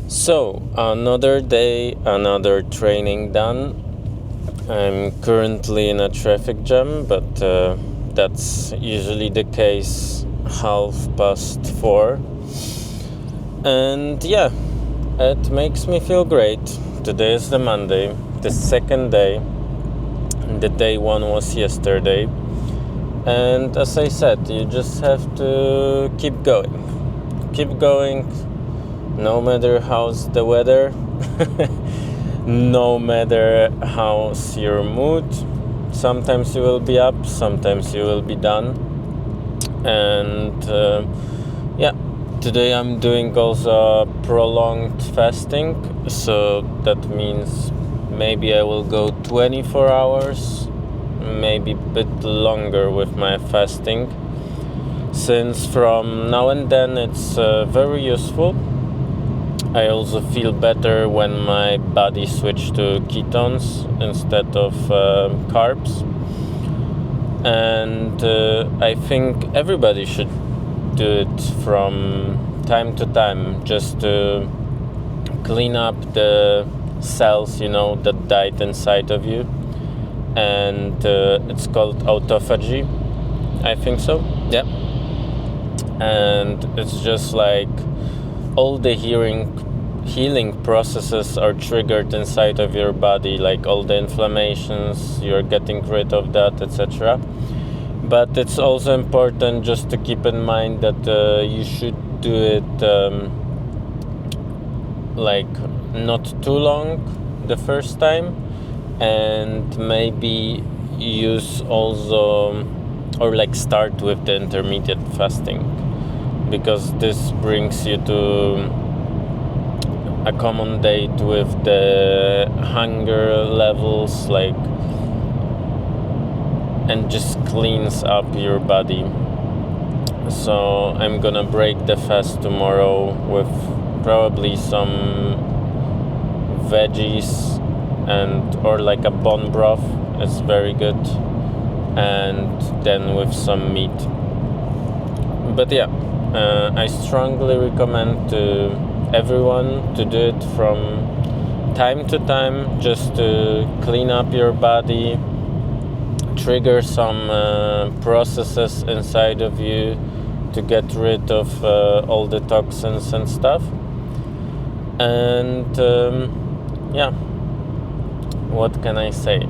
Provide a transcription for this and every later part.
So, another day, another training done. I'm currently in a traffic jam, but that's usually the case 4:30. And yeah, it makes me feel great. Today is the Monday, the second day. The day one was yesterday. And as I said, you just have to keep going. Keep going, no matter how's the weather, no matter how's your mood. Sometimes you will be up, sometimes you will be down. And yeah, today I'm doing also prolonged fasting, so that means maybe I will go 24 hours, maybe a bit longer with my fasting, since from now and then it's very useful. I also feel better when my body switches to ketones instead of carbs. And I think everybody should do it from time to time, just to clean up the cells, that died inside of you. And it's called autophagy, I think so, yeah. And it's just like all the healing processes are triggered inside of your body, like all the inflammations, you're getting rid of that, etc. But it's also important just to keep in mind that you should do it like not too long the first time, and maybe use also, or like start with the intermediate fasting, because this brings you to accommodate with the hunger levels, like, and just cleans up your body. So I'm gonna break the fast tomorrow with probably some veggies or like a bone broth. It's very good. And then with some meat. But yeah, I strongly recommend to everyone to do it from time to time, just to clean up your body, trigger some processes inside of you to get rid of all the toxins and stuff. And yeah, what can I say?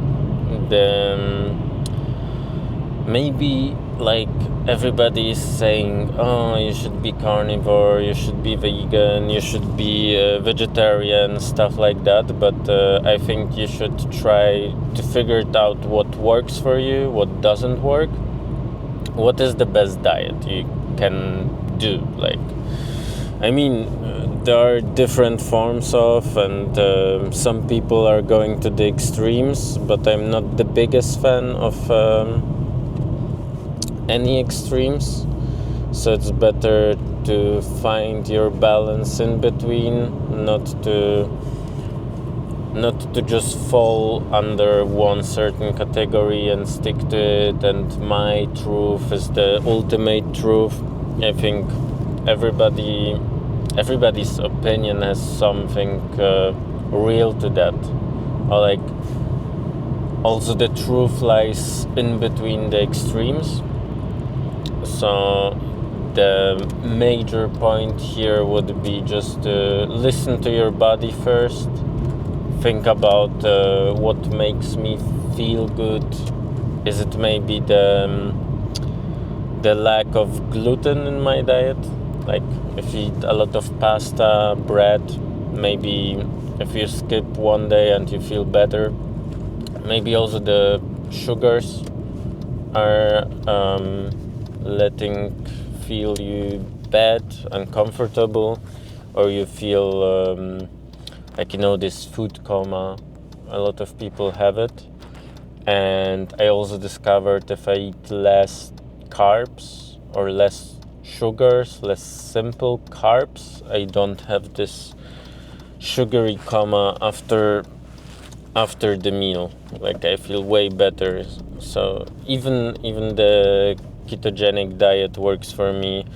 Maybe like everybody is saying, oh, you should be carnivore, you should be vegan, you should be vegetarian, stuff like that. But I think you should try to figure it out what works for you, what doesn't work, what is the best diet you can do. Like, I mean, there are different forms of, and some people are going to the extremes, but I'm not the biggest fan of any extremes. So it's better to find your balance in between, not to just fall under one certain category and stick to it, and my truth is the ultimate truth. I think everybody's opinion has something real to that, or like also the truth lies in between the extremes. So the major point here would be just to listen to your body first. Think about what makes me feel good. Is it maybe the lack of gluten in my diet? Like if you eat a lot of pasta, bread, maybe if you skip one day and you feel better. Maybe also the sugars are letting feel you bad, uncomfortable, or you feel like, this food coma. A lot of people have it. And I also discovered if I eat less carbs or less sugars, less simple carbs, I don't have this sugary coma after the meal. Like, I feel way better. So even the ketogenic diet works for me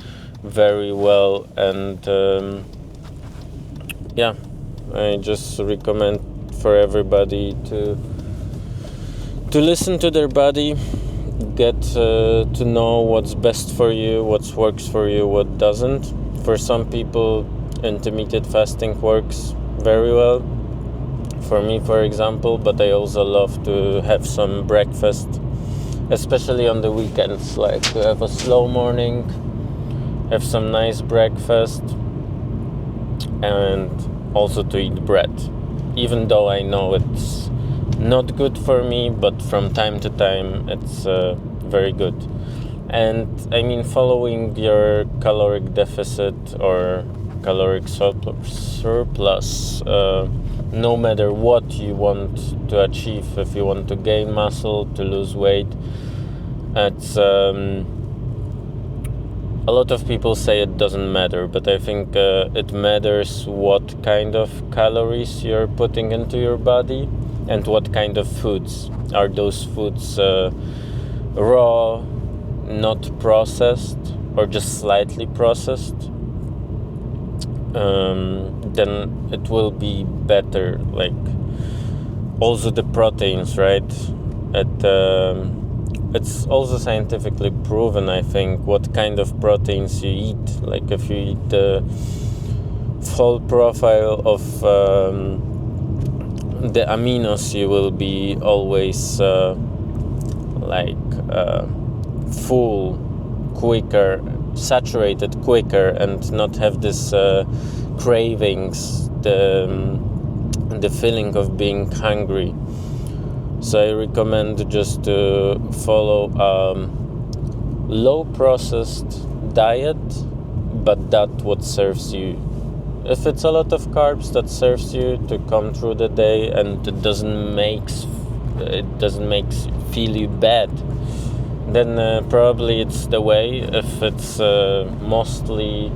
very well, and yeah, I just recommend for everybody to listen to their body, get to know what's best for you, what works for you, what doesn't. For some people, intermittent fasting works very well. For me, for example, but I also love to have some breakfast, especially on the weekends, like to have a slow morning, have some nice breakfast, and also to eat bread. Even though I know it's not good for me, but from time to time it's very good. And I mean, following your caloric deficit or caloric surplus, no matter what you want to achieve, if you want to gain muscle, to lose weight, it's a lot of people say it doesn't matter, but I think it matters what kind of calories you're putting into your body and what kind of foods. Are those foods raw, not processed, or just slightly processed? Then it will be better. Like also the proteins, right? It's also scientifically proven, I think, what kind of proteins you eat. Like if you eat the full profile of the aminos, you will be always full quicker, saturated quicker, and not have this cravings, the feeling of being hungry. So I recommend just to follow low processed diet, but that what serves you. If it's a lot of carbs, that serves you to come through the day and it doesn't make feel you bad, then probably it's the way. If it's mostly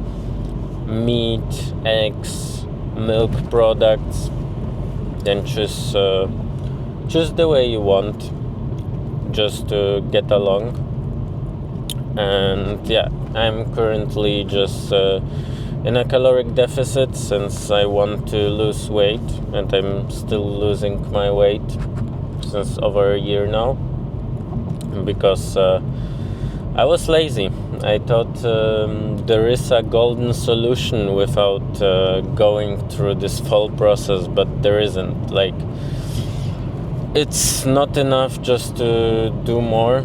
meat, eggs, milk products, then choose the way you want, just to get along. And yeah, I'm currently just in a caloric deficit since I want to lose weight, and I'm still losing my weight since over a year now, because I was lazy. I thought there is a golden solution without going through this whole process, but there isn't. Like, it's not enough just to do more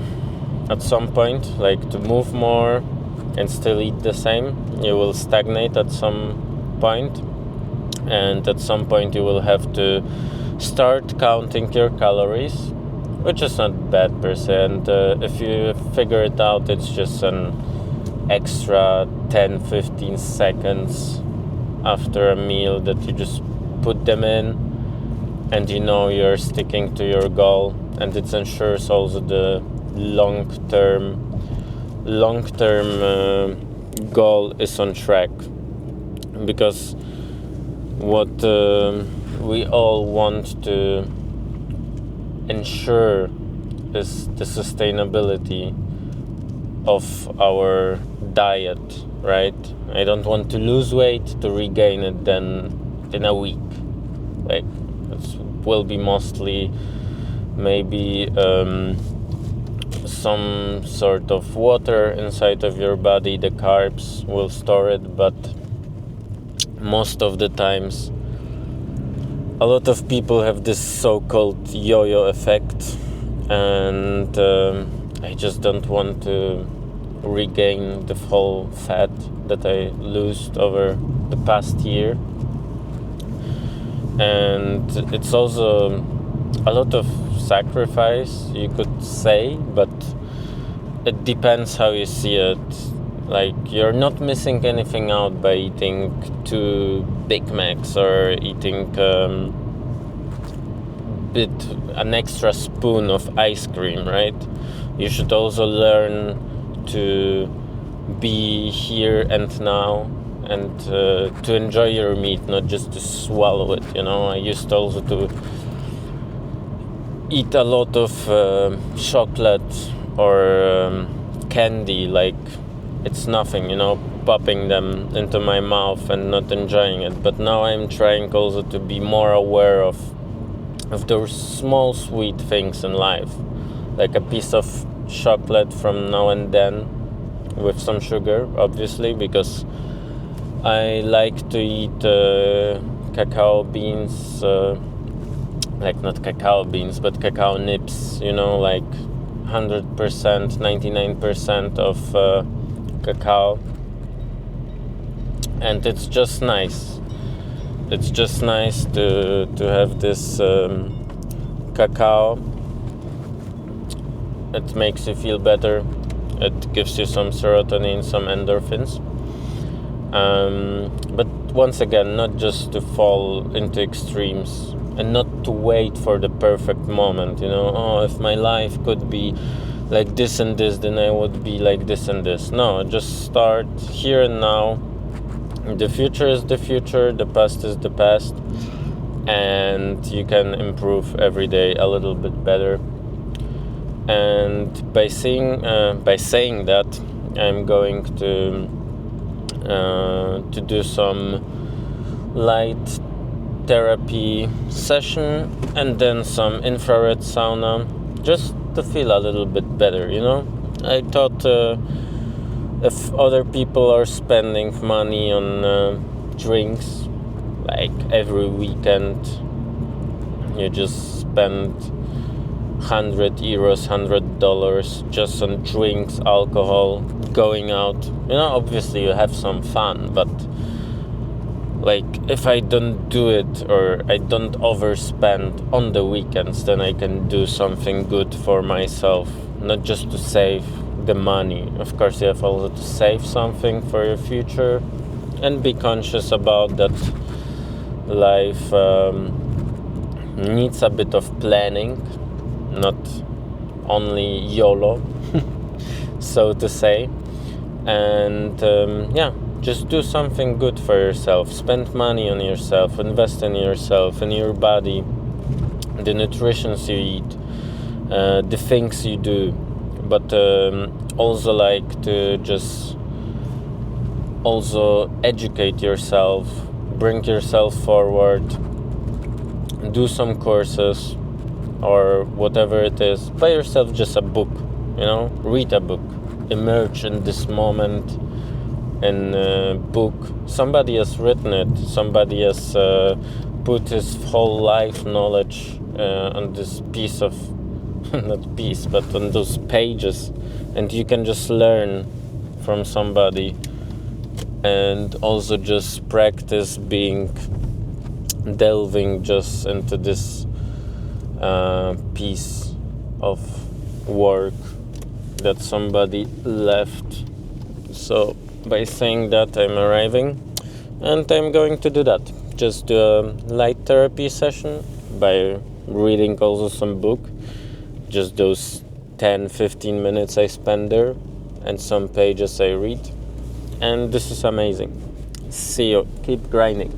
at some point, like to move more and still eat the same. You will stagnate at some point, and at some point you will have to start counting your calories, which is not bad per se. And if you figure it out, it's just an extra 10-15 seconds after a meal that you just put them in, and you know you're sticking to your goal, and it ensures also the long-term goal is on track. Because what we all want to ensure is the sustainability of our diet, right? I don't want to lose weight to regain it then in a week. Like, it will be mostly maybe some sort of water inside of your body. The carbs will store it, but most of the times a lot of people have this so-called yo-yo effect, and I just don't want to regain the whole fat that I lost over the past year. And it's also a lot of sacrifice, you could say, but it depends how you see it. Like, you're not missing anything out by eating 2 Big Macs or eating an extra spoon of ice cream, right? You should also learn to be here and now, and to enjoy your meat, not just to swallow it, you know. I used also to eat a lot of chocolate or candy like it's nothing, you know. popping them into my mouth and not enjoying it. But now I'm trying also to be more aware of those small sweet things in life, like a piece of chocolate from now and then with some sugar, obviously, because I like to eat cacao beans, like not cacao beans, but cacao nibs, like 100%, 99% of cacao. And it's just nice. It's just nice to have this cacao. It makes you feel better. It gives you some serotonin, some endorphins. But once again, not just to fall into extremes and not to wait for the perfect moment. If my life could be like this and this, then I would be like this and this. No, just start here and now. The future is the future, the past is the past, and you can improve every day a little bit better. And by saying that, I'm going to do some light therapy session and then some infrared sauna, just to feel a little bit better. I thought if other people are spending money on drinks, like every weekend you just spend €100, $100 just on drinks, alcohol, going out. Obviously you have some fun, but like if I don't do it or I don't overspend on the weekends, then I can do something good for myself, not just to save the money. Of course, you have also to save something for your future and be conscious about that life needs a bit of planning, not only YOLO, so to say. And just do something good for yourself. Spend money on yourself, invest in yourself, in your body, the nutrition you eat, the things you do. But also like to just also educate yourself, bring yourself forward, do some courses or whatever it is. Buy yourself just a book, read a book, immerse in this moment in a book. Somebody has written it, somebody has put his whole life knowledge on this piece of not piece, but on those pages, and you can just learn from somebody and also just practice delving just into this piece of work that somebody left. So by saying that, I'm arriving and I'm going to do that. Just do a light therapy session by reading also some book. Just those 10-15 minutes I spend there and some pages I read. And this is amazing. See you. Keep grinding.